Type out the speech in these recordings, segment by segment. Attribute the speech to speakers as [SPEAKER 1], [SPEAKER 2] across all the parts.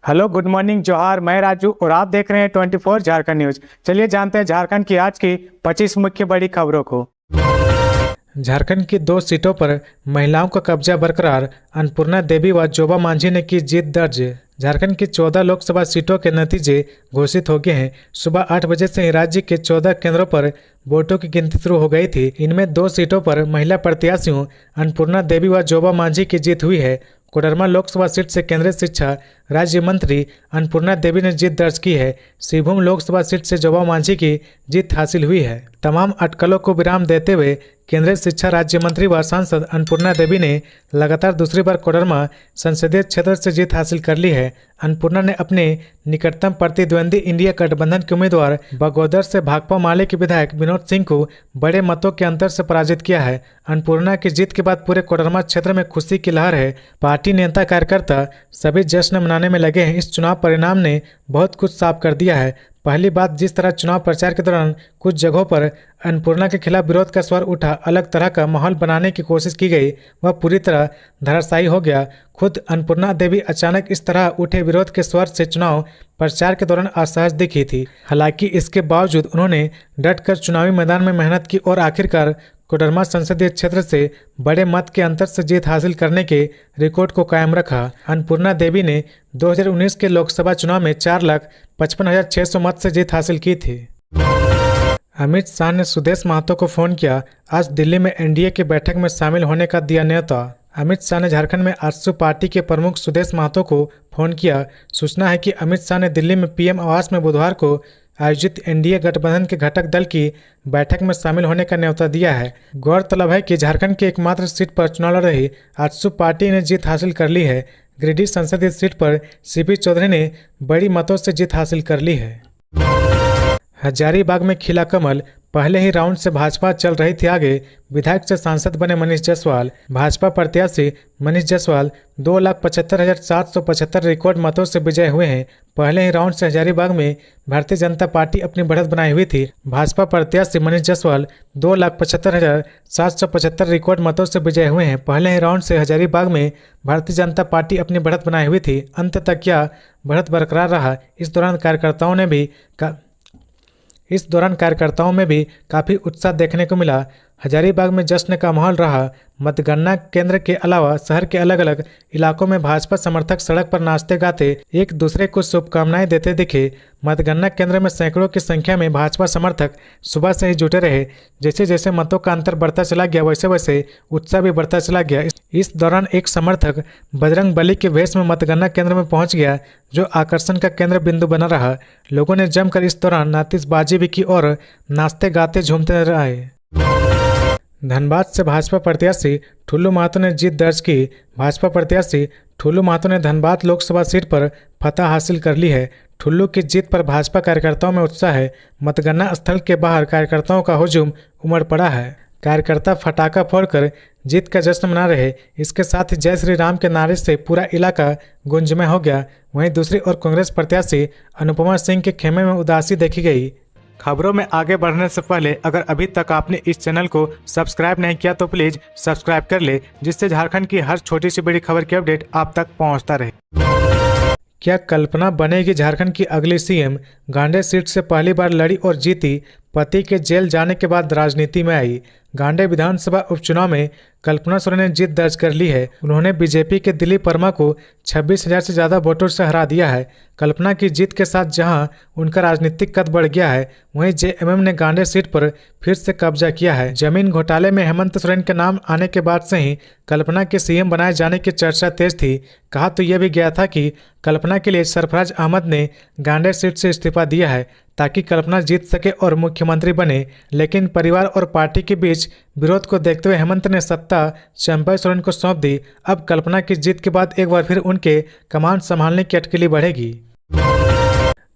[SPEAKER 1] Hello, good morning, जोहार। मैं राजू और आप देख रहे हैं 24 झारखंड न्यूज। चलिए जानते हैं झारखंड की आज की 25 मुख्य बड़ी खबरों को।
[SPEAKER 2] झारखंड की 2 सीटों पर महिलाओं का कब्जा बरकरार, अन्नपूर्णा देवी व जोबा मांझी ने की जीत दर्ज। झारखंड की 14 लोकसभा सीटों के नतीजे घोषित हो गए हैं। सुबह 8 बजे से ही राज्य के 14 केंद्रों पर वोटों की गिनती शुरू हो गई थी। इनमें 2 सीटों पर महिला प्रत्याशियों अन्नपूर्णा देवी व जोबा मांझी की जीत हुई है। कोडरमा लोकसभा सीट से केंद्रीय शिक्षा राज्य मंत्री अन्नपूर्णा देवी ने जीत दर्ज की है। सिंहभूम लोकसभा सीट से जोबा मांझी की जीत हासिल हुई है। तमाम अटकलों को विराम देते हुए केंद्रीय शिक्षा राज्य मंत्री व सांसद अन्नपूर्णा देवी ने लगातार दूसरी बार कोडरमा संसदीय क्षेत्र से जीत हासिल कर ली है। अन्नपूर्णा ने अपने निकटतम प्रतिद्वंदी इंडिया गठबंधन के उम्मीदवार बगोदर से भाकपा माले के विधायक विनोद सिंह को बड़े मतों के अंतर से पराजित किया है। अन्नपूर्णा की जीत के बाद पूरे कोडरमा क्षेत्र में खुशी की लहर है। पार्टी नेता कार्यकर्ता सभी जश्न मनाने में लगे हैं। इस चुनाव परिणाम ने बहुत कुछ साफ कर दिया है। पहली बात, जिस तरह चुनाव प्रचार के दौरान कुछ जगहों पर अन्नपूर्णा के खिलाफ विरोध का स्वर उठा, अलग तरह का माहौल बनाने की कोशिश की गई, वह पूरी तरह धराशायी हो गया। खुद अन्नपूर्णा देवी अचानक इस तरह उठे विरोध के स्वर से चुनाव प्रचार के दौरान असहज दिखी थी। हालांकि इसके बावजूद उन्होंने डटकर चुनावी मैदान में मेहनत की और आखिरकार कोडरमा संसदीय क्षेत्र से बड़े मत के अंतर से जीत हासिल करने के रिकॉर्ड को कायम रखा। अन्नपूर्णा देवी ने 2019 के लोकसभा चुनाव में 4,55,600 मत से जीत हासिल की थी। अमित शाह ने सुदेश महतो को फोन किया। आज दिल्ली में एनडीए की बैठक में शामिल होने का दिया न्योता। अमित शाह ने झारखंड में आजसू पार्टी के प्रमुख सुदेश महतो को फोन किया। सूचना है कि अमित शाह ने दिल्ली में पीएम आवास में बुधवार को आयोजित एनडीए गठबंधन के घटक दल की बैठक में शामिल होने का न्योता दिया है। गौरतलब है कि झारखंड की एकमात्र सीट पर चुनाव लड़ रही आजसू पार्टी ने जीत हासिल कर ली है। गिरिडीह संसदीय सीट पर सीपी चौधरी ने बड़ी मतों से जीत हासिल कर ली है। हजारीबाग में खिला कमल, पहले ही राउंड से भाजपा चल रही थी आगे। विधायक से सांसद बने मनीष जायसवाल। भाजपा प्रत्याशी मनीष जायसवाल 2,75,775 रिकॉर्ड मतों से विजय हुए हैं। पहले ही राउंड से हजारीबाग में भारतीय जनता पार्टी अपनी बढ़त बनाई हुई थी। भाजपा प्रत्याशी मनीष जायसवाल 2,75,775 रिकॉर्ड मतों से विजय हुए हैं। पहले ही राउंड से हजारीबाग में भारतीय जनता पार्टी अपनी बढ़त बनाई हुई थी। अंत तक यह बढ़त बरकरार रहा। इस दौरान कार्यकर्ताओं में भी काफ़ी उत्साह देखने को मिला। हजारीबाग में जश्न का माहौल रहा। मतगणना केंद्र के अलावा शहर के अलग अलग इलाकों में भाजपा समर्थक सड़क पर नाचते गाते एक दूसरे को शुभकामनाएं देते दिखे। मतगणना केंद्र में सैकड़ों की संख्या में भाजपा समर्थक सुबह से ही जुटे रहे। जैसे जैसे मतों का अंतर बढ़ता चला गया, वैसे वैसे उत्साह भी बढ़ता चला गया। इस दौरान एक समर्थक बजरंग बली के वेश में मतगणना केंद्र में पहुंच गया, जो आकर्षण का केंद्र बिंदु बना रहा। लोगों ने जमकर इस दौरान आतिशबाजी भी की और नाचते गाते झूमते रहे। धनबाद से भाजपा प्रत्याशी ठुल्लू महतो ने जीत दर्ज की। भाजपा प्रत्याशी ठुल्लू महतो ने धनबाद लोकसभा सीट पर फतह हासिल कर ली है। ठुल्लू की जीत पर भाजपा कार्यकर्ताओं में उत्साह है। मतगणना स्थल के बाहर कार्यकर्ताओं का हुजूम उमड़ पड़ा है। कार्यकर्ता फटाखा फोड़कर जीत का जश्न मना रहे। इसके साथ ही जय श्री राम के नारे से पूरा इलाका गुंजमय हो गया। वहीं दूसरी ओर कांग्रेस प्रत्याशी अनुपमा सिंह के खेमे में उदासी देखी गई। खबरों में आगे बढ़ने से पहले अगर अभी तक आपने इस चैनल को सब्सक्राइब नहीं किया तो प्लीज सब्सक्राइब कर ले, जिससे झारखंड की हर छोटी सी बड़ी खबर की अपडेट आप तक पहुंचता रहे। क्या कल्पना बनेगी झारखंड की अगली सीएम? गांडे सीट से पहली बार लड़ी और जीती। पति के जेल जाने के बाद राजनीति में आई। गांडे विधानसभा उपचुनाव में कल्पना सोरेन ने जीत दर्ज कर ली है। उन्होंने बीजेपी के दिलीप वर्मा को 26,000 से ज़्यादा वोटों से हरा दिया है। कल्पना की जीत के साथ जहां उनका राजनीतिक कद बढ़ गया है, वहीं जेएमएम ने गांडे सीट पर फिर से कब्जा किया है। जमीन घोटाले में हेमंत सोरेन के नाम आने के बाद से ही कल्पना के सीएम बनाए जाने की चर्चा तेज थी। कहा तो यह भी गया था कि कल्पना के लिए सरफराज अहमद ने गांडे सीट से इस्तीफा दिया है ताकि कल्पना जीत सके और मुख्यमंत्री बने। लेकिन परिवार और पार्टी के बीच विरोध को देखते हुए हेमंत ने सत्ता चंपा सोरेन को सौंप दी। अब कल्पना की जीत के बाद एक बार फिर उनके कमान संभालने की अटकली बढ़ेगी।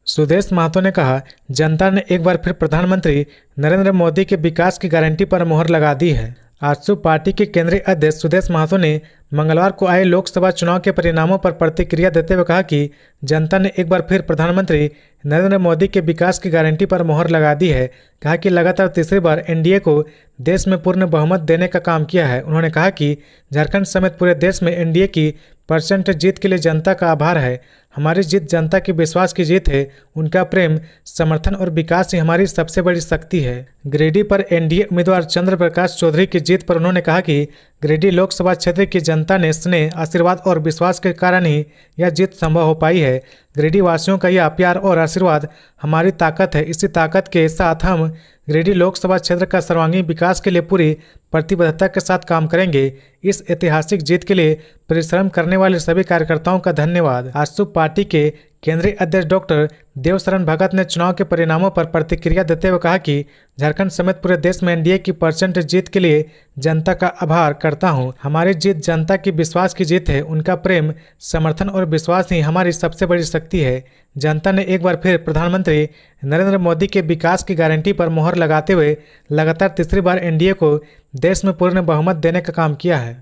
[SPEAKER 2] सुदेश महतो ने कहा, जनता ने एक बार फिर प्रधानमंत्री नरेंद्र मोदी के विकास की गारंटी पर मोहर लगा दी है। आजसू पार्टी के केंद्रीय अध्यक्ष सुदेश महतो ने मंगलवार को आए लोकसभा चुनाव के परिणामों पर प्रतिक्रिया देते हुए कहा कि जनता ने एक बार फिर प्रधानमंत्री नरेंद्र मोदी के विकास की गारंटी पर मोहर लगा दी है। कहा कि लगातार तीसरी बार एनडीए को देश में पूर्ण बहुमत देने का काम किया है। उन्होंने कहा कि झारखंड समेत पूरे देश में एनडीए की % जीत के लिए जनता का आभार है। हमारी जीत जनता की विश्वास की जीत है। उनका प्रेम, समर्थन और विकास ही हमारी सबसे बड़ी शक्ति है। गिरिडीह पर एनडीए उम्मीदवार चंद्र प्रकाश चौधरी की जीत पर उन्होंने कहा कि गिरिडीह लोकसभा क्षेत्र की जनता ने स्नेह, आशीर्वाद और विश्वास के कारण ही यह जीत संभव हो पाई है। गिरिडीह वासियों का यह प्यार और आशीर्वाद हमारी ताकत है। इसी ताकत के साथ हम गिरिडीह लोकसभा क्षेत्र का सर्वांगीण विकास के लिए पूरी प्रतिबद्धता के साथ काम करेंगे। इस ऐतिहासिक जीत के लिए परिश्रम करने वाले सभी कार्यकर्ताओं का धन्यवाद। आजसू पार्टी के केंद्रीय अध्यक्ष डॉक्टर देवशरण भगत ने चुनाव के परिणामों पर प्रतिक्रिया देते हुए कहा कि झारखंड समेत पूरे देश में एनडीए की % जीत के लिए जनता का आभार करता हूं। हमारी जीत जनता की विश्वास की जीत है। उनका प्रेम, समर्थन और विश्वास ही हमारी सबसे बड़ी शक्ति है। जनता ने एक बार फिर प्रधानमंत्री नरेंद्र मोदी के विकास की गारंटी पर मोहर लगाते हुए लगातार तीसरी बार एनडीए को देश में पूर्ण बहुमत देने का काम किया है।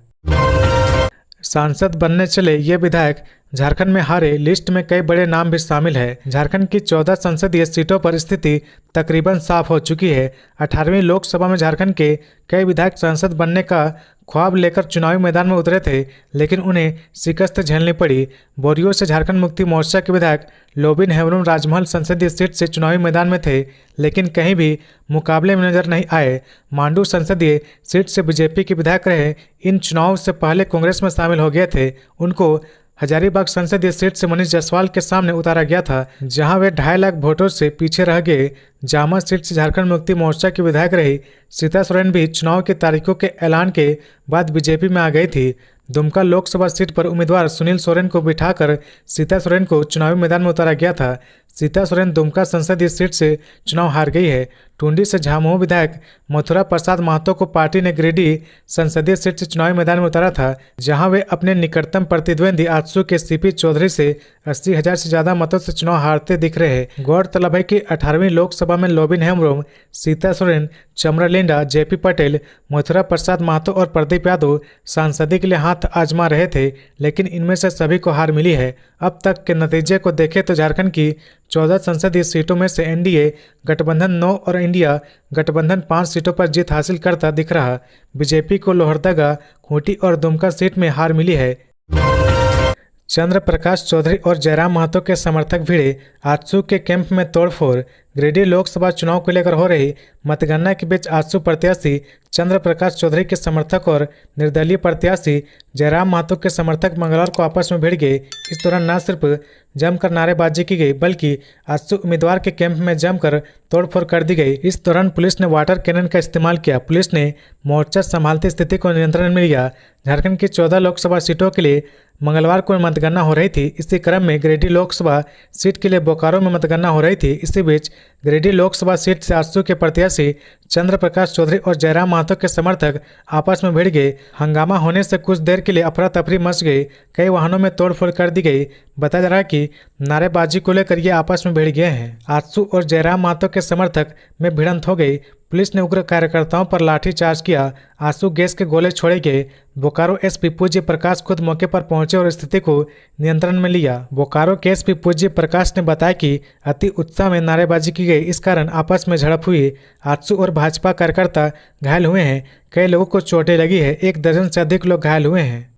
[SPEAKER 2] सांसद बनने चले ये विधायक झारखंड में हारे, लिस्ट में कई बड़े नाम भी शामिल है। झारखंड की 14 संसदीय सीटों पर स्थिति तकरीबन साफ हो चुकी है। 18वीं लोकसभा में झारखंड के कई विधायक सांसद बनने का ख्वाब लेकर चुनावी मैदान में उतरे थे, लेकिन उन्हें शिकस्त झेलनी पड़ी। बोरियो से झारखंड मुक्ति मोर्चा के विधायक लोबिन हेम्ब्रम राजमहल संसदीय सीट से चुनावी मैदान में थे, लेकिन कहीं भी मुकाबले में नजर नहीं आए। मांडू संसदीय सीट से बीजेपी के विधायक रहे। इन चुनावों से पहले कांग्रेस में शामिल हो गए थे। उनको हजारीबाग संसदीय सीट से मनीष जायसवाल के सामने उतारा गया था, जहां वे 2.5 लाख वोटों से पीछे रह गए। जामा सीट से झारखंड मुक्ति मोर्चा की विधायक रही सीता सोरेन भी चुनाव की तारीखों के ऐलान के बाद बीजेपी में आ गई थी। दुमका लोकसभा सीट पर उम्मीदवार सुनील सोरेन को बिठाकर सीता सोरेन को चुनावी मैदान में उतारा गया था। सीता सोरेन दुमका संसदीय सीट से चुनाव हार गई है। टुंडी से झामुमो विधायक मथुरा प्रसाद महतो को पार्टी ने गिरिडीह संसदीय सीट से चुनावी मैदान में उतारा था, जहां वे अपने निकटतम प्रतिद्वंदी आजसू के सीपी चौधरी से 80,000 से ज्यादा मतों से चुनाव हारते दिख रहे हैं। गौरतलब है कि 18वीं लोकसभा में लोबिन हेम्ब्रम, सीता सोरेन, चमरालिंडा, जेपी पटेल, मथुरा प्रसाद महतो और प्रदीप यादव सांसदी के लिए हाथ आजमा रहे थे, लेकिन इनमें से सभी को हार मिली है। अब तक के नतीजे को देखें तो झारखंड की 14 संसदीय सीटों में से एनडीए गठबंधन 9 और इंडिया गठबंधन 5 सीटों पर जीत हासिल करता दिख रहा। बीजेपी को लोहरदगा, खूंटी और दुमका सीट में हार मिली है। चंद्र प्रकाश चौधरी और जयराम महतो के समर्थक भिड़े, आजसू के कैंप में तोड़फोड़। गिरिडीह लोकसभा चुनाव को लेकर हो रही मतगणना के बीच आजसू प्रत्याशी चंद्र प्रकाश चौधरी के समर्थक और निर्दलीय प्रत्याशी जयराम महतो के समर्थक मंगलवार को आपस में भिड़ गए। इस दौरान न सिर्फ जमकर नारेबाजी की गई, बल्कि आजसू उम्मीदवार के कैंप में जमकर तोड़फोड़ कर दी गई। इस दौरान पुलिस ने वाटर कैनन का इस्तेमाल किया। पुलिस ने मोर्चा संभालती स्थिति को नियंत्रण में लिया। झारखंड की 14 लोकसभा सीटों के लिए मंगलवार को मतगणना हो रही थी। इसी क्रम में गिरिडीह लोकसभा सीट के लिए बोकारो में मतगणना हो रही थी। इसी बीच गिरिडीह लोकसभा सीट से आजसू के प्रत्याशी चंद्र प्रकाश चौधरी और जयराम महतो के समर्थक आपस में भिड़ गए। हंगामा होने से कुछ देर के लिए अफरा तफरी मच गई। कई वाहनों में तोड़फोड़ कर दी गई। बताया जा रहा है कि नारेबाजी को लेकर ये आपस में भिड़ गए हैं। आजसू और जयराम महतो के समर्थक में भिड़ंत हो गई। पुलिस ने उग्र कार्यकर्ताओं पर लाठीचार्ज किया। आंसू गैस के गोले छोड़े गए। बोकारो एसपी पूज्य प्रकाश खुद मौके पर पहुंचे और स्थिति को नियंत्रण में लिया। बोकारो के एसपी पूज्य प्रकाश ने बताया कि अति उत्साह में नारेबाजी की गई, इस कारण आपस में झड़प हुई। आजसू और भाजपा कार्यकर्ता घायल हुए हैं। कई लोगों को चोटें लगी है। 1 दर्जन से अधिक लोग घायल हुए हैं।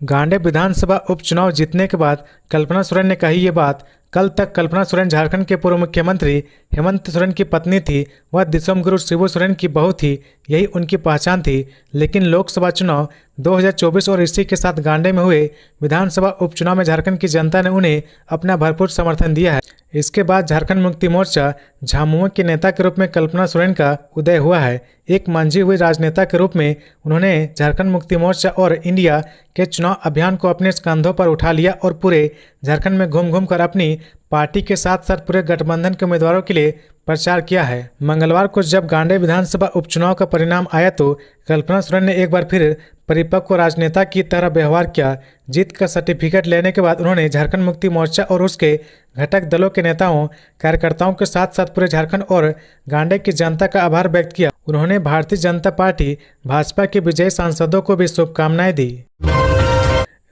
[SPEAKER 2] गांडे विधानसभा उपचुनाव जीतने के बाद कल्पना सोरेन ने कही ये बात। कल तक कल्पना सोरेन झारखंड के पूर्व मुख्यमंत्री हेमंत सोरेन की पत्नी थी। वह दिसोम गुरु शिबू सोरेन की बहू थी। यही उनकी पहचान थी। लेकिन लोकसभा चुनाव 2024 और इसी के साथ गांडे में हुए विधानसभा उपचुनाव में झारखंड की जनता ने उन्हें अपना भरपूर समर्थन दिया है। इसके बाद झारखंड मुक्ति मोर्चा झामुमो के नेता के रूप में कल्पना सोरेन का उदय हुआ है। एक मंझी हुई राजनेता के रूप में उन्होंने झारखंड मुक्ति मोर्चा और इंडिया के चुनाव अभियान को अपने कंधों पर उठा लिया और पूरे झारखंड में घूम घूम कर अपनी पार्टी के साथ साथ पूरे गठबंधन के उम्मीदवारों के लिए प्रचार किया है। मंगलवार को जब गांडे विधानसभा उपचुनाव का परिणाम आया तो कल्पना सोरेन ने एक बार फिर परिपक्व राजनेता की तरह व्यवहार किया। जीत का सर्टिफिकेट लेने के बाद उन्होंने झारखंड मुक्ति मोर्चा और उसके घटक दलों के नेताओं कार्यकर्ताओं के साथ साथ पूरे झारखंड और गांडे की जनता का आभार व्यक्त किया। उन्होंने भारतीय जनता पार्टी भाजपा के विजयी सांसदों को भी शुभकामनाएं दी।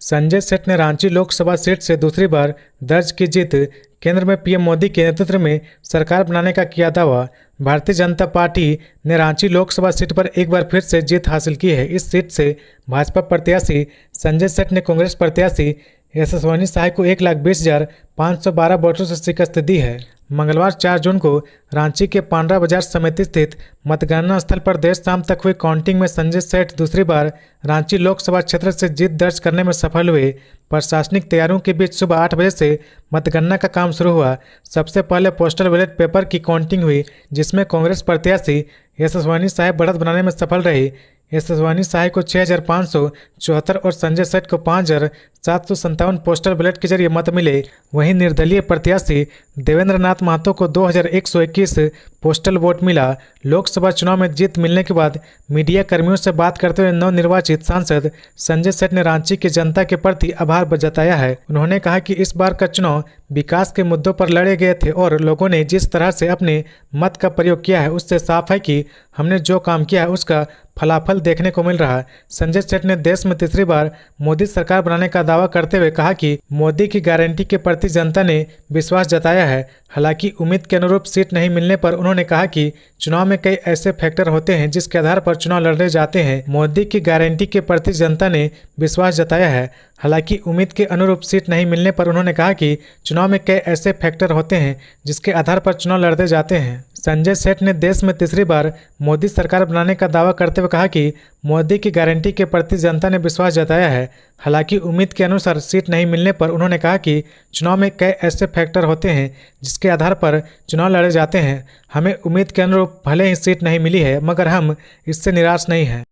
[SPEAKER 2] संजय सेठ ने रांची लोकसभा सीट से दूसरी बार दर्ज की जीत। केंद्र में पीएम मोदी के नेतृत्व में सरकार बनाने का किया दावा। भारतीय जनता पार्टी ने रांची लोकसभा सीट पर एक बार फिर से जीत हासिल की है। इस सीट से भाजपा प्रत्याशी संजय सेठ ने कांग्रेस प्रत्याशी यशस्विनी साह को 1,20,512 वोटों से शिकस्त दी है। मंगलवार 4 जून को रांची के पांड्रा बाजार समिति स्थित मतगणना स्थल पर देर शाम तक हुई काउंटिंग में संजय सेठ दूसरी बार रांची लोकसभा क्षेत्र से जीत दर्ज करने में सफल हुए। प्रशासनिक तैयारियों के बीच सुबह 8 बजे से मतगणना का काम शुरू हुआ। सबसे पहले पोस्टल बैलेट पेपर की काउंटिंग हुई, जिसमें कांग्रेस प्रत्याशी यशस्विनी साह बढ़त बनाने में सफल रही। यशस्विनी साह को 6,574 और संजय सेठ को 5,757 पोस्टल बैलेट के जरिए मत मिले। वहीं निर्दलीय प्रत्याशी देवेंद्र नाथ महतो को 2,121 पोस्टल वोट मिला। लोकसभा चुनाव में जीत मिलने के बाद मीडिया कर्मियों से बात करते हुए नवनिर्वाचित सांसद संजय सेठ ने रांची की जनता के प्रति आभार जताया है। उन्होंने कहा कि इस बार का चुनाव विकास के मुद्दों पर लड़े गए थे और लोगों ने जिस तरह से अपने मत का प्रयोग किया है उससे साफ है कि हमने जो काम किया है उसका फलाफल देखने को मिल रहा है। संजय सेठ ने देश में तीसरी बार मोदी सरकार बनाने का दावा करते हुए कहा कि मोदी की गारंटी के प्रति जनता ने विश्वास जताया है। हालांकि उम्मीद के अनुरूप सीट नहीं मिलने पर उन्होंने कहा कि चुनाव में कई ऐसे फैक्टर होते हैं जिसके आधार पर चुनाव लड़े जाते हैं। मोदी की गारंटी के प्रति जनता ने विश्वास जताया है। हालांकि उम्मीद के अनुरूप सीट नहीं मिलने पर उन्होंने कहा कि चुनाव में कई ऐसे फैक्टर होते हैं जिसके आधार पर चुनाव लड़ते जाते हैं। संजय सेठ ने देश में तीसरी बार मोदी सरकार बनाने का दावा करते हुए कहा कि मोदी की गारंटी के प्रति जनता ने विश्वास जताया है। हालांकि उम्मीद के अनुसार सीट नहीं मिलने पर उन्होंने कहा कि चुनाव में कई ऐसे फैक्टर होते हैं जिसके आधार पर चुनाव लड़े जाते हैं। हमें उम्मीद के अनुरूप भले ही सीट नहीं मिली है मगर हम इससे निराश नहीं हैं।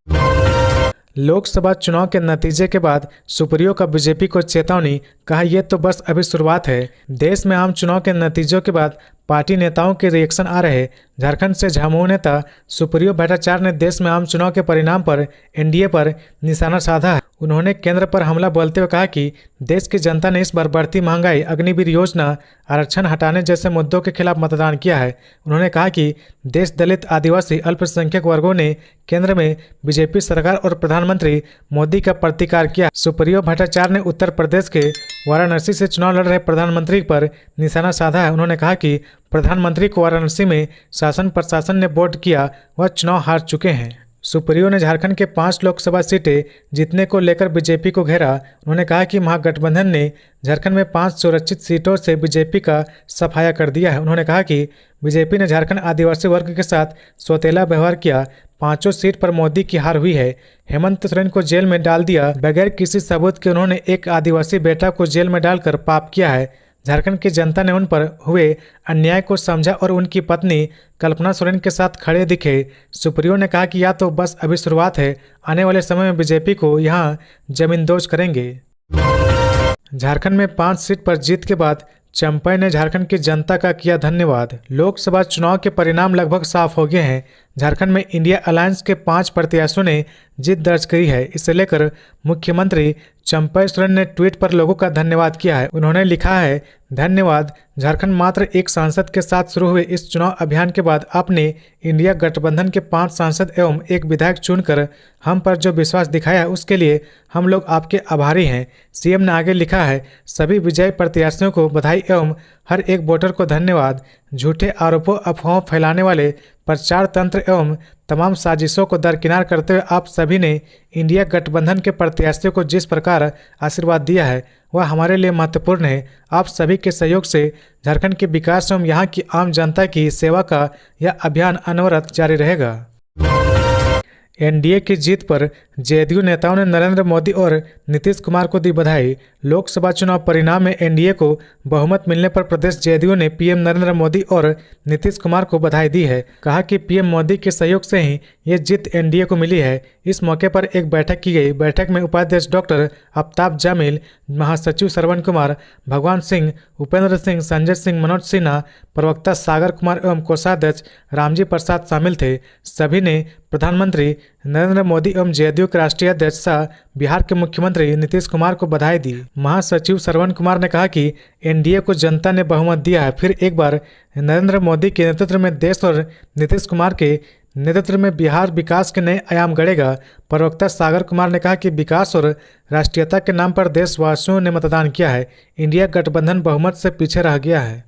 [SPEAKER 2] लोकसभा चुनाव के नतीजे के बाद सुप्रियो का बीजेपी को चेतावनी, कहा यह तो बस अभी शुरुआत है। देश में आम चुनाव के नतीजों के बाद पार्टी नेताओं के रिएक्शन आ रहे। झारखंड से झामुमो नेता सुप्रियो भट्टाचार्य ने देश में आम चुनाव के परिणाम पर एनडीए पर निशाना साधा है। उन्होंने केंद्र पर हमला बोलते हुए कहा कि देश की जनता ने इस बार बढ़ती महंगाई, अग्निवीर योजना, आरक्षण हटाने जैसे मुद्दों के खिलाफ मतदान किया है। उन्होंने कहा कि देश दलित, आदिवासी, अल्पसंख्यक वर्गों ने केंद्र में बीजेपी सरकार और प्रधानमंत्री मोदी का प्रतिकार किया। सुप्रियो भट्टाचार्य ने उत्तर प्रदेश के वाराणसी से चुनाव लड़ रहे प्रधानमंत्री पर निशाना साधा है। उन्होंने कहा कि प्रधानमंत्री को वाराणसी में शासन प्रशासन ने वोट किया, वह चुनाव हार चुके हैं। सुप्रियो ने झारखंड के 5 लोकसभा सीटें जीतने को लेकर बीजेपी को घेरा। उन्होंने कहा कि महागठबंधन ने झारखंड में 5 सुरक्षित सीटों से बीजेपी का सफाया कर दिया है। उन्होंने कहा कि बीजेपी ने झारखंड आदिवासी वर्ग के साथ सौतेला व्यवहार किया। 5 सीट पर मोदी की हार हुई है। हेमंत सोरेन को जेल में डाल दिया बगैर किसी सबूत के। उन्होंने एक आदिवासी बेटा को जेल में डालकर पाप किया है। झारखंड की जनता ने उन पर हुए अन्याय को समझा और उनकी पत्नी कल्पना सोरेन के साथ खड़े दिखे। सुप्रियो ने कहा कि या तो बस अभी शुरुआत है, आने वाले समय में बीजेपी को यहां जमींदोज करेंगे। झारखंड में 5 सीट पर जीत के बाद चंपई ने झारखंड की जनता का किया धन्यवाद। लोकसभा चुनाव के परिणाम लगभग साफ हो गए हैं। झारखंड में इंडिया अलायंस के 5 प्रत्याशियों ने जीत दर्ज करी है। इसे लेकर मुख्यमंत्री चंपई सोरेन ने ट्वीट पर लोगों का धन्यवाद किया है। उन्होंने लिखा है, धन्यवाद। झारखंड मात्र 1 सांसद के साथ शुरू हुए इस चुनाव अभियान के बाद आपने इंडिया गठबंधन के 5 सांसद एवं 1 विधायक चुनकर हम पर जो विश्वास दिखाया है उसके लिए हम लोग आपके आभारी हैं। सीएम ने आगे लिखा है, सभी विजयी प्रत्याशियों को बधाई एवं हर एक वोटर को धन्यवाद। झूठे आरोपों, अफवाहों फैलाने वाले प्रचार तंत्र एवं तमाम साजिशों को दरकिनार करते हुए आप सभी ने इंडिया गठबंधन के प्रत्याशियों को जिस प्रकार आशीर्वाद दिया है वह हमारे लिए महत्वपूर्ण है। आप सभी के सहयोग से झारखंड के विकास एवं यहाँ की आम जनता की सेवा का यह अभियान अनवरत जारी रहेगा। एनडीए की जीत पर जेडीयू नेताओं ने नरेंद्र मोदी और नीतीश कुमार को दी बधाई। लोकसभा चुनाव परिणाम में एनडीए को बहुमत मिलने पर प्रदेश जेडीयू ने पीएम नरेंद्र मोदी और नीतीश कुमार को बधाई दी है। कहा कि पीएम मोदी के सहयोग से ही ये जीत एनडीए को मिली है। इस मौके पर एक बैठक की गई। बैठक में उपाध्यक्ष डॉक्टर आफ्ताब जामिल, महासचिव श्रवण कुमार, भगवान सिंह, उपेंद्र सिंह, संजय सिंह, मनोज सिन्हा, प्रवक्ता सागर कुमार एवं कोषाध्यक्ष रामजी प्रसाद शामिल थे। सभी ने प्रधानमंत्री नरेंद्र मोदी एवं जेडीयू के राष्ट्रीय अध्यक्ष सह बिहार के मुख्यमंत्री नीतीश कुमार को बधाई दी। महासचिव श्रवण कुमार ने कहा कि एनडीए को जनता ने बहुमत दिया है। फिर एक बार नरेंद्र मोदी के नेतृत्व में देश और नीतीश कुमार के नेतृत्व में बिहार विकास के नए आयाम गढ़ेगा। प्रवक्ता सागर कुमार ने कहा कि विकास और राष्ट्रीयता के नाम पर देशवासियों ने मतदान किया है। इंडिया गठबंधन बहुमत से पीछे रह गया है।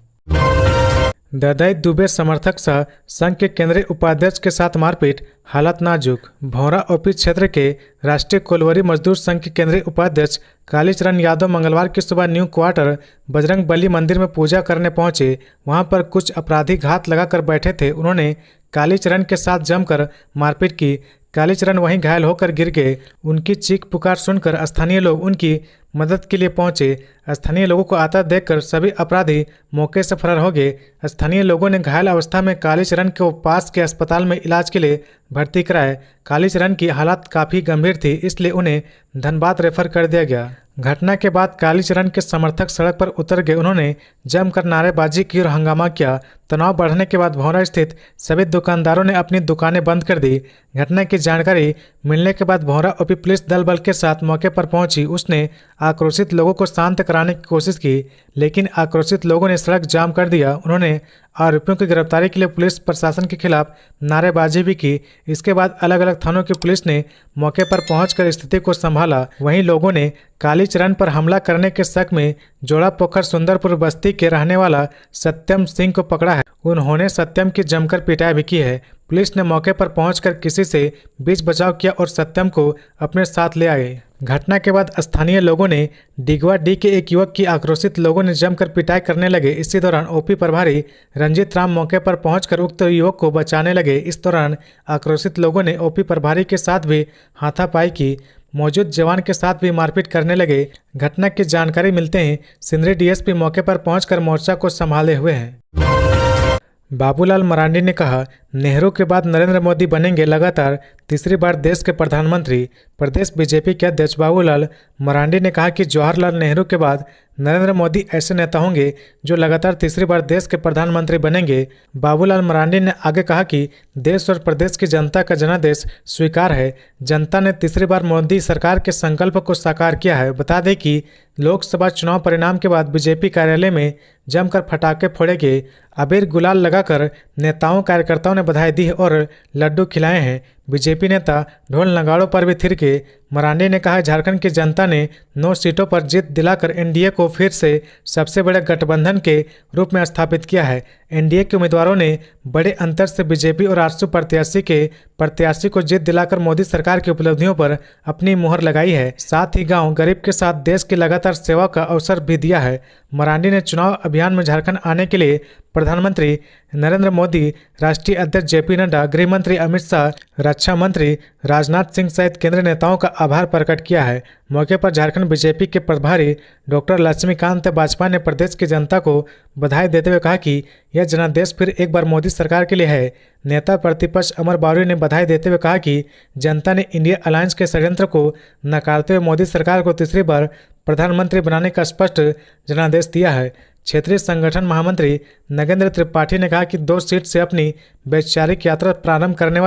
[SPEAKER 2] ददाई दुबे समर्थक सह संघ के केंद्रीय उपाध्यक्ष के साथ मारपीट, हालत नाजुक। भौरा ओपी क्षेत्र के राष्ट्रीय कोलवरी मजदूर संघ के केंद्रीय उपाध्यक्ष कालीचरण यादव मंगलवार की सुबह न्यू क्वार्टर बजरंग बली मंदिर में पूजा करने पहुंचे। वहां पर कुछ अपराधी घात लगाकर बैठे थे। उन्होंने कालीचरण के साथ जमकर मारपीट की। कालीचरण वहीं घायल होकर गिर गए। उनकी चीख पुकार सुनकर स्थानीय लोग उनकी मदद के लिए पहुंचे। स्थानीय लोगों को आता देखकर सभी अपराधी मौके से फरार हो गए। स्थानीय लोगों ने घायल अवस्था में कालीचरण को पास के अस्पताल में इलाज के लिए भर्ती कराए। कालीचरण की हालत काफ़ी गंभीर थी, इसलिए उन्हें धनबाद रेफर कर दिया गया। घटना के बाद कालीचरण के समर्थक सड़क पर उतर गए। उन्होंने जमकर नारेबाजी की और हंगामा किया। तनाव बढ़ने के बाद भौरा स्थित सभी दुकानदारों ने अपनी दुकानें बंद कर दी। घटना की जानकारी मिलने के बाद भौरा ओपी पुलिस दल बल के साथ मौके पर पहुंची। उसने आक्रोशित लोगों को शांत कराने की कोशिश की, लेकिन आक्रोशित लोगों ने सड़क जाम कर दिया। उन्होंने आरोपियों की गिरफ्तारी के लिए पुलिस प्रशासन के खिलाफ नारेबाजी भी की। इसके बाद अलग अलग थानों की पुलिस ने मौके पर पहुंचकर स्थिति को संभाला। वहीं लोगों ने कालीचरण पर हमला करने के शक में जोड़ा पोखर सुंदरपुर बस्ती के रहने वाला सत्यम सिंह को पकड़ा है। उन्होंने सत्यम की जमकर पिटाई भी की है। पुलिस ने मौके पर पहुंचकर किसी से बीच बचाव किया और सत्यम को अपने साथ ले आए। घटना के बाद स्थानीय लोगों ने डिगवा डी के एक युवक की आक्रोशित लोगों ने जमकर पिटाई करने लगे। इसी दौरान ओपी प्रभारी रंजीत राम मौके पर पहुंचकर उक्त युवक को बचाने लगे। इस दौरान आक्रोशित लोगों ने ओपी प्रभारी के साथ भी हाथापाई की। मौजूद जवान के साथ भी मारपीट करने लगे। घटना की जानकारी मिलते ही सिंदरी डीएसपी मौके पर पहुंचकर मोर्चा को संभाले हुए हैं। बाबूलाल मरांडी ने कहा, नेहरू के बाद नरेंद्र मोदी बनेंगे लगातार तीसरी बार देश के प्रधानमंत्री। प्रदेश बीजेपी के अध्यक्ष बाबूलाल मरांडी ने कहा कि जवाहरलाल नेहरू के बाद नरेंद्र मोदी ऐसे नेता होंगे जो लगातार तीसरी बार देश के प्रधानमंत्री बनेंगे। बाबूलाल मरांडी ने आगे कहा कि देश और प्रदेश की जनता का जनादेश स्वीकार है। जनता ने तीसरी बार मोदी सरकार के संकल्प को साकार किया है। बता दें कि लोकसभा चुनाव परिणाम के बाद बीजेपी कार्यालय में जमकर पटाखे फोड़े गए। अबीर गुलाल लगाकर नेताओं कार्यकर्ताओं ने बधाई दी और लड्डू खिलाए हैं। बीजेपी नेता ढोल नगाड़ों पर भी थिरके। मरांडी ने कहा, झारखंड की जनता ने 9 सीटों पर जीत दिलाकर एनडीए को फिर से सबसे बड़े गठबंधन के रूप में स्थापित किया है। एनडीए के उम्मीदवारों ने बड़े अंतर से बीजेपी और आरएसपी प्रत्याशी को जीत दिलाकर मोदी सरकार की उपलब्धियों पर अपनी मुहर लगाई है। साथ ही गांव गरीब के साथ देश की लगातार सेवा का अवसर भी दिया है। मरांडी ने चुनाव अभियान में झारखंड आने के लिए प्रधानमंत्री नरेंद्र मोदी, राष्ट्रीय अध्यक्ष जेपी नड्डा, गृह मंत्री अमित शाह, रक्षा मंत्री राजनाथ सिंह सहित केंद्रीय नेताओं का आभार प्रकट किया है। मौके पर झारखंड बीजेपी के प्रभारी डॉक्टर लक्ष्मीकांत वाजपेयी ने प्रदेश की जनता को बधाई देते हुए कहा कि यह जनादेश फिर एक बार मोदी सरकार के लिए है। नेता प्रतिपक्ष अमर बावरी ने बधाई देते हुए कहा कि जनता ने इंडिया अलायंस के षड्यंत्र को नकारते हुए मोदी सरकार को तीसरी बार प्रधानमंत्री बनाने का स्पष्ट जनादेश दिया है। क्षेत्रीय संगठन महामंत्री नगेंद्र त्रिपाठी ने कहा कि 2 सीट से अपनी वैचारिक यात्रा प्रारंभ करने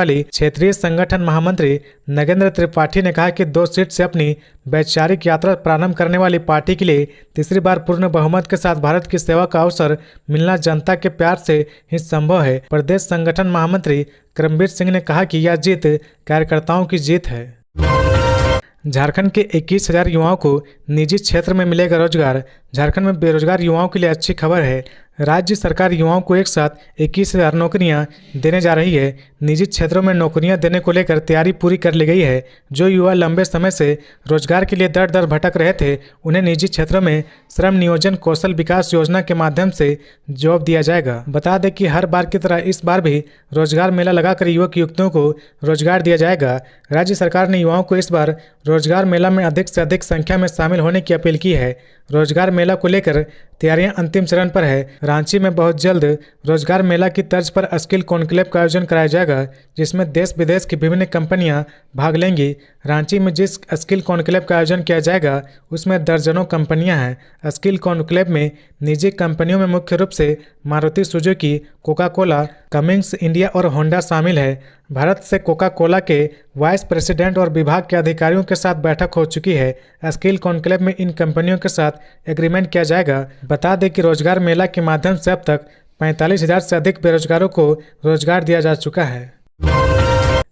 [SPEAKER 2] वाली पार्टी के लिए तीसरी बार पूर्ण बहुमत के साथ भारत की सेवा का अवसर मिलना जनता के प्यार से ही संभव है। प्रदेश संगठन महामंत्री करमबीर सिंह ने कहा कि यह जीत कार्यकर्ताओं की जीत है। झारखंड के 21,000 युवाओं को निजी क्षेत्र में मिलेगा रोजगार। झारखंड में बेरोजगार युवाओं के लिए अच्छी खबर है। राज्य सरकार युवाओं को एक साथ 21,000 नौकरियां देने जा रही है। निजी क्षेत्रों में नौकरियां देने को लेकर तैयारी पूरी कर ली गई है। जो युवा लंबे समय से रोजगार के लिए दर दर भटक रहे थे, उन्हें निजी क्षेत्रों में श्रम नियोजन कौशल विकास योजना के माध्यम से जॉब दिया जाएगा। बता दें कि हर बार की तरह इस बार भी रोजगार मेला लगाकर युवक युवतियों को रोजगार दिया जाएगा। राज्य सरकार ने युवाओं को इस बार रोजगार मेला में अधिक से अधिक संख्या में शामिल होने की अपील की है। रोजगार मेला को लेकर तैयारियां अंतिम चरण पर है। रांची में बहुत जल्द रोजगार मेला की तर्ज पर स्किल कॉन्क्लेव का आयोजन कराया जाएगा, जिसमें देश विदेश की विभिन्न कंपनियां भाग लेंगी। रांची में जिस स्किल कॉन्क्लेव का आयोजन किया जाएगा, उसमें दर्जनों कंपनियां हैं। स्किल कॉन्क्लेव में निजी कंपनियों में मुख्य रूप से Maruti Suzuki, Coca Cola, Cummins India और होंडा शामिल है। भारत से कोका कोला के वाइस प्रेसिडेंट और विभाग के अधिकारियों के साथ बैठक हो चुकी है। स्किल कॉन्क्लेव में इन कंपनियों के साथ एग्रीमेंट किया जाएगा। बता दें कि रोजगार मेला के माध्यम से अब तक 45,000 से अधिक बेरोजगारों को रोजगार दिया जा चुका है।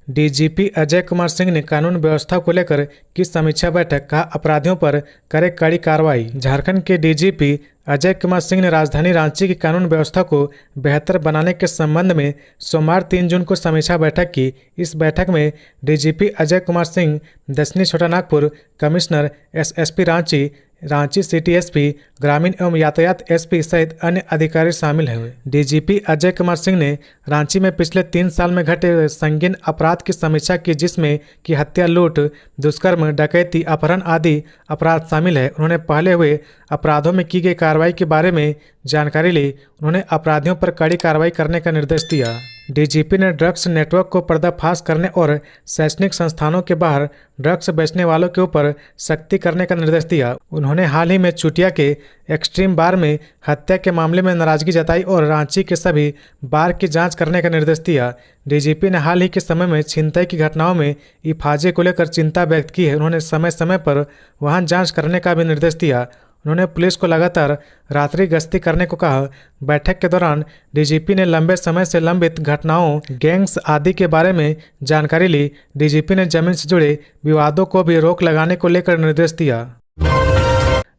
[SPEAKER 2] डीजीपी अजय कुमार सिंह ने कानून व्यवस्था को लेकर की समीक्षा बैठक, कहा अपराधियों पर करे कड़ी कार्रवाई। झारखंड के डीजीपी अजय कुमार सिंह ने राजधानी रांची की कानून व्यवस्था को बेहतर बनाने के संबंध में सोमवार 3 जून को समीक्षा बैठक की। इस बैठक में डीजीपी अजय कुमार सिंह, दक्षिणी Chotanagpur commissioner SSP Ranchi, Ranchi city SP, ग्रामीण एवं यातायात एसपी सहित अन्य अधिकारी शामिल हुए। डीजीपी अजय कुमार सिंह ने रांची में पिछले 3 साल में घटे संगीन अपराध की समीक्षा की, जिसमें कि हत्या, लूट, दुष्कर्म, डकैती, अपहरण आदि अपराध शामिल है। उन्होंने पहले हुए अपराधों में की गई कार्रवाई के बारे में जानकारी ली। उन्होंने अपराधियों पर कड़ी कार्रवाई करने का निर्देश दिया। डीजीपी ने ड्रग्स नेटवर्क को पर्दाफाश करने और शैक्षणिक संस्थानों के बाहर ड्रग्स बेचने वालों के ऊपर सख्ती करने का निर्देश दिया। उन्होंने हाल ही में चुटिया के एक्सट्रीम बार में हत्या के मामले में नाराजगी जताई और रांची के सभी बार की जांच करने का निर्देश दिया। डीजीपी ने हाल ही के समय में छिनतई की घटनाओं में इफाजे को लेकर चिंता व्यक्त की है। उन्होंने समय समय पर वाहन जाँच करने का भी निर्देश दिया। उन्होंने पुलिस को लगातार रात्रि गश्ती करने को कहा। बैठक के दौरान डीजीपी ने लंबे समय से लंबित घटनाओं, गैंग्स आदि के बारे में जानकारी ली। डीजीपी ने जमीन से जुड़े विवादों को भी रोक लगाने को लेकर निर्देश दिया।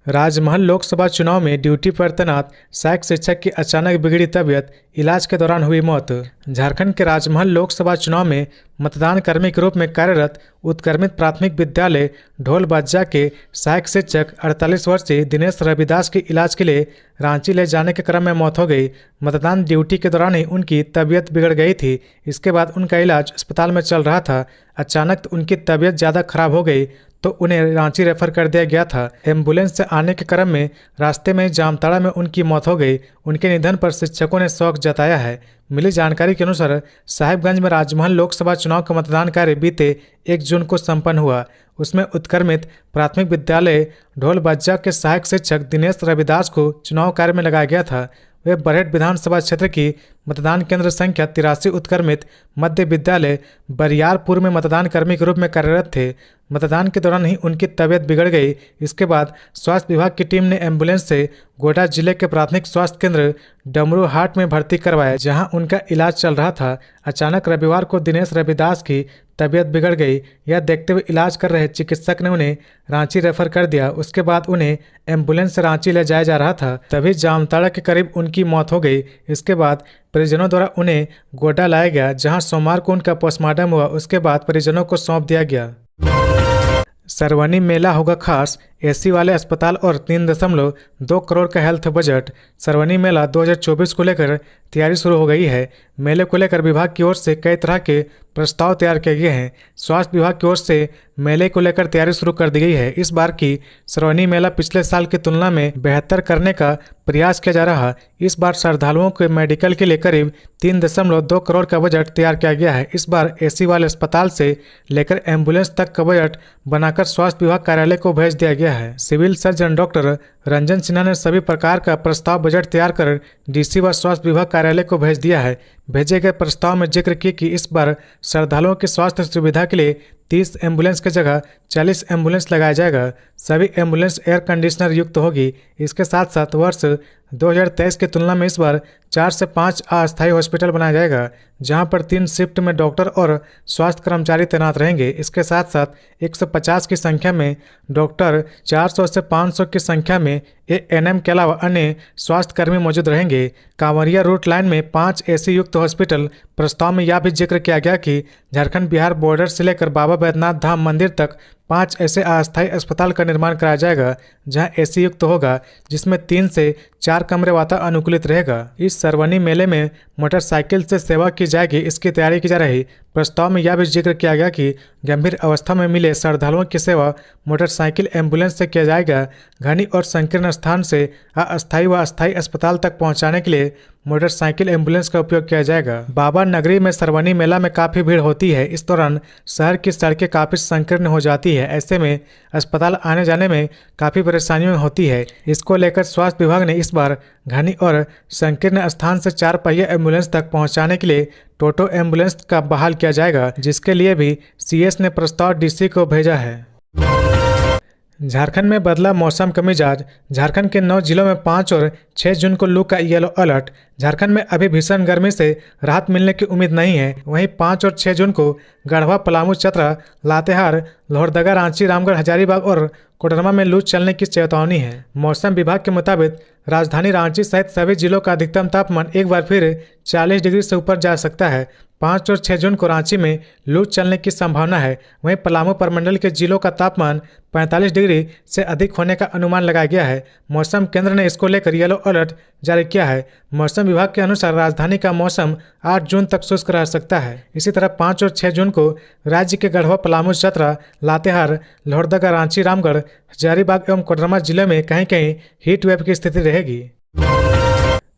[SPEAKER 2] राजमहल लोकसभा चुनाव में ड्यूटी पर तैनात सहायक शिक्षक की अचानक बिगड़ी तबीयत, इलाज के दौरान हुई मौत। झारखंड के राजमहल लोकसभा चुनाव में मतदान कर्मी के रूप में कार्यरत उत्क्रमित प्राथमिक विद्यालय ढोलबज्जा के सहायक शिक्षक 48 वर्षीय दिनेश रविदास की इलाज के लिए रांची ले जाने के क्रम में मौत हो गई। मतदान ड्यूटी के दौरान ही उनकी तबीयत बिगड़ गई थी। इसके बाद उनका इलाज अस्पताल में चल रहा था। अचानक उनकी तबीयत ज़्यादा खराब हो गई तो उन्हें रांची रेफर कर दिया गया था। एम्बुलेंस से आने के क्रम में रास्ते में जामताड़ा में उनकी मौत हो गई। उनके निधन पर शिक्षकों ने शोक जताया है। मिली जानकारी के अनुसार साहिबगंज में राजमहल लोकसभा चुनाव का मतदान कार्य बीते 1 जून को संपन्न हुआ। उसमें उत्क्रमित प्राथमिक विद्यालय ढोलबज्जा के सहायक शिक्षक दिनेश रविदास को चुनाव कार्य में लगाया गया था। वे बरहेट विधानसभा क्षेत्र की मतदान केंद्र संख्या 83 उत्क्रमित मध्य विद्यालय बरियारपुर में मतदान कर्मी के रूप में कार्यरत थे। मतदान के दौरान ही उनकी तबीयत बिगड़ गई। इसके बाद स्वास्थ्य विभाग की टीम ने एम्बुलेंस से गोड्डा जिले के प्राथमिक स्वास्थ्य केंद्र डमरूहाट में भर्ती करवाया, जहां उनका इलाज चल रहा था। अचानक रविवार को दिनेश रविदास की तबीयत बिगड़ गई। यह देखते हुए इलाज कर रहे चिकित्सक ने उन्हें रांची रेफर कर दिया। उसके बाद उन्हें एम्बुलेंस से रांची ले जाया जा रहा था, तभी जामताड़ा के करीब उनकी मौत हो गई। इसके बाद परिजनों द्वारा उन्हें गोड्डा लाया गया, जहां सोमवार को उनका पोस्टमार्टम हुआ। उसके बाद परिजनों को सौंप दिया गया। सरवनी मेला होगा खास, एसी वाले अस्पताल और 3.2 करोड़ का हेल्थ बजट। सरवनी मेला 2024 को लेकर तैयारी शुरू हो गई है। मेले को लेकर विभाग की ओर से कई तरह के प्रस्ताव तैयार किए गए हैं। स्वास्थ्य विभाग की ओर से मेले को लेकर तैयारी शुरू कर दी गई है। इस बार की सरवनी मेला पिछले साल की तुलना में बेहतर करने का प्रयास किया जा रहा है। इस बार श्रद्धालुओं के मेडिकल के लिए करीब 3.2 करोड़ का बजट तैयार किया गया है। इस बार एसी वाले अस्पताल से लेकर एम्बुलेंस तक का बजट बनाकर स्वास्थ्य विभाग कार्यालय को भेज दिया गया है। Civil surgeon doctor Ranjan Sinha ने सभी प्रकार का प्रस्ताव बजट तैयार कर डीसी व स्वास्थ्य विभाग कार्यालय को भेज दिया है। भेजे गए प्रस्ताव में जिक्र किया कि इस बार श्रद्धालुओं की स्वास्थ्य सुविधा के लिए 30 एम्बुलेंस की जगह 40 एम्बुलेंस लगाया जाएगा। सभी एम्बुलेंस एयर कंडीशनर युक्त होगी। इसके साथ साथ वर्ष 2023 की तुलना में इस बार 4 से 5 अस्थायी हॉस्पिटल बनाया जाएगा, जहां पर 3 शिफ्ट में डॉक्टर और स्वास्थ्य कर्मचारी तैनात रहेंगे। इसके साथ साथ 150 की संख्या में डॉक्टर, 400 से 500 की संख्या में एएनएम के अलावा अन्य स्वास्थ्य कर्मी मौजूद रहेंगे। कांवरिया रूट लाइन में 5 एसी युक्त हॉस्पिटल। प्रस्ताव में यह भी जिक्र किया गया कि झारखंड बिहार बॉर्डर से लेकर बाबा बैद्यनाथ धाम मंदिर तक 5 ऐसे अस्थायी अस्पताल का निर्माण कराया जाएगा, जहां एसी युक्त होगा, जिसमें 3 से 4 कमरे वातानुकूलित रहेगा। इस सरवनी मेले में मोटरसाइकिल से सेवा की जाएगी, इसकी तैयारी की जा रही। प्रस्ताव में यह भी जिक्र किया गया कि गंभीर अवस्था में मिले श्रद्धालुओं की सेवा मोटरसाइकिल एम्बुलेंस से किया जाएगा। घनी और संकीर्ण स्थान से अस्थायी व अस्थायी अस्पताल तक पहुंचाने के लिए मोटरसाइकिल एम्बुलेंस का उपयोग किया जाएगा। बाबा नगरी में सरवनी मेला में काफ़ी भीड़ होती है। इस दौरान शहर की सड़कें काफ़ी संकीर्ण हो जाती है। ऐसे में अस्पताल आने जाने में काफ़ी परेशानियां होती है। इसको लेकर स्वास्थ्य विभाग ने इस बार घनी और संकीर्ण स्थान से 4 पहिया एम्बुलेंस तक पहुंचाने के लिए टोटो एम्बुलेंस का बहाल किया जाएगा, जिसके लिए भी सीएस ने प्रस्ताव डीसी को भेजा है। झारखंड में बदला मौसम का मिजाज। झारखंड के 9 जिलों में 5 और 6 जून को लू का येलो अलर्ट। झारखंड में अभी भीषण गर्मी से राहत मिलने की उम्मीद नहीं है। वहीं 5 और 6 जून को गढ़वा, पलामू, चतरा, लातेहार, लोहरदगा, रांची, रामगढ़, हजारीबाग और कोडरमा में लू चलने की चेतावनी है। मौसम विभाग के मुताबिक राजधानी रांची सहित सभी जिलों का अधिकतम तापमान एक बार फिर 40 डिग्री से ऊपर जा सकता है। 5 और 6 जून को रांची में लू चलने की संभावना है। वहीं पलामू प्रमंडल के जिलों का तापमान 45 डिग्री से अधिक होने का अनुमान लगाया गया है। मौसम केंद्र ने इसको लेकर येलो अलर्ट जारी किया है। मौसम विभाग के अनुसार राजधानी का मौसम 8 जून तक शुष्क रह सकता है। इसी तरह 5 और 6 जून को राज्य के गढ़वा, पलामू, चतरा, लातेहार, लोहरदगा, रांची, रामगढ़, हजारीबाग एवं कोडरमा जिले में कहीं कहीं हीट वेव की स्थिति रहेगी।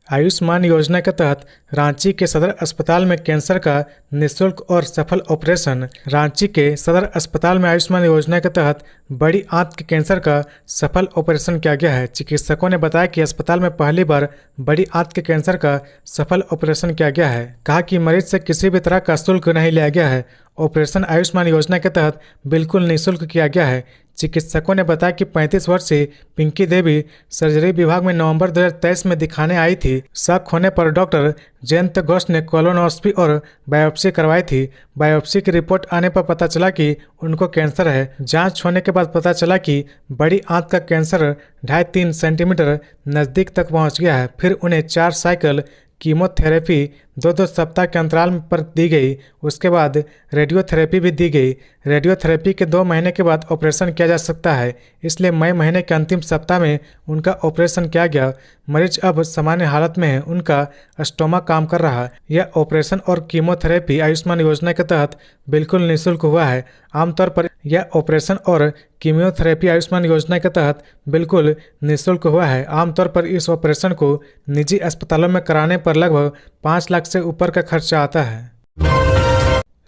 [SPEAKER 2] आयुष्मान योजना के तहत रांची के सदर अस्पताल में कैंसर का निःशुल्क और सफल ऑपरेशन। रांची के सदर अस्पताल में आयुष्मान योजना के तहत बड़ी आंत के कैंसर का सफल ऑपरेशन किया गया है। चिकित्सकों ने बताया कि अस्पताल में पहली बार बड़ी आंत के कैंसर का सफल ऑपरेशन किया गया है। कहा कि मरीज से किसी भी तरह का शुल्क नहीं लिया गया है। ऑपरेशन आयुष्मान योजना के तहत बिल्कुल निःशुल्क किया गया है। चिकित्सकों ने बताया कि 35 वर्षीय पिंकी देवी सर्जरी विभाग में नवंबर 2023 में दिखाने आई थी। शक होने पर डॉक्टर जयंत घोष ने कोलोनोस्कोपी और बायोप्सी करवाई थी। बायोप्सी की रिपोर्ट आने पर पता चला कि उनको कैंसर है। जांच होने के बाद पता चला कि बड़ी आंत का कैंसर 2.5-3 सेंटीमीटर नज़दीक तक पहुंच गया है। फिर उन्हें 4 साइकिल कीमोथेरेपी 2-2 सप्ताह के अंतराल पर दी गई। उसके बाद रेडियोथेरेपी भी दी गई। रेडियोथेरेपी के 2 महीने के बाद ऑपरेशन किया जा सकता है, इसलिए मई महीने के अंतिम सप्ताह में उनका ऑपरेशन किया गया। मरीज अब सामान्य हालत में है। उनका स्टोमा काम कर रहा है। यह ऑपरेशन और कीमोथेरेपी आयुष्मान योजना के तहत बिल्कुल निःशुल्क हुआ है। आमतौर पर यह ऑपरेशन और कीमोथेरेपी आयुष्मान योजना के तहत बिल्कुल निःशुल्क हुआ है। आमतौर पर इस ऑपरेशन को निजी अस्पतालों में कराने पर लगभग 5 लाख से ऊपर का खर्चा आता है।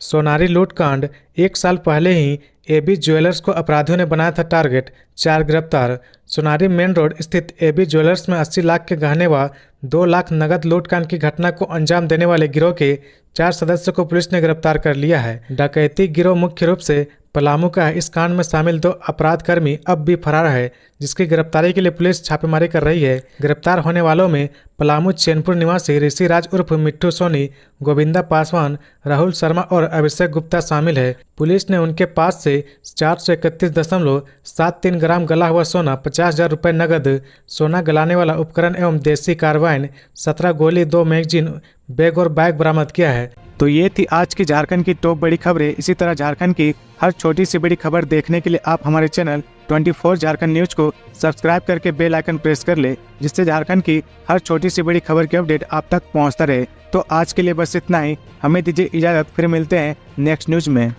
[SPEAKER 2] सोनारी लूटकांड। 1 साल पहले ही एबी ज्वेलर्स को अपराधियों ने बनाया था टारगेट। 4 गिरफ्तार। सोनारी मेन रोड स्थित एबी ज्वेलर्स में 80 लाख के गहने व 2 लाख नगद लूटकांड की घटना को अंजाम देने वाले गिरोह के 4 सदस्यों को पुलिस ने गिरफ्तार कर लिया है। डकैती गिरोह मुख्य रूप से पलामू का है। इस कांड में शामिल 2 अपराधकर्मी अब भी फरार है, जिसकी गिरफ्तारी के लिए पुलिस छापेमारी कर रही है। गिरफ्तार होने वालों में पलामू चैनपुर निवासी ऋषि राज उर्फ मिट्टू सोनी, गोविंदा पासवान, राहुल शर्मा और अभिषेक गुप्ता शामिल है। पुलिस ने उनके पास से 431.73 ग्राम गला हुआ सोना, 50,000 रुपये नगद, सोना गलाने वाला उपकरण एवं देसी कार्बाइन, 17 गोली, 2 मैगजीन, बैग और बैग बरामद किया है।
[SPEAKER 1] तो ये थी आज की झारखंड की टॉप बड़ी खबरें। इसी तरह झारखंड की हर छोटी सी बड़ी खबर देखने के लिए आप हमारे चैनल 24 झारखंड न्यूज को सब्सक्राइब करके बेल आइकन प्रेस कर ले, जिससे झारखंड की हर छोटी सी बड़ी खबर की अपडेट आप तक पहुंचता रहे। तो आज के लिए बस इतना ही। हमें दीजिए इजाजत, फिर मिलते हैं नेक्स्ट न्यूज में।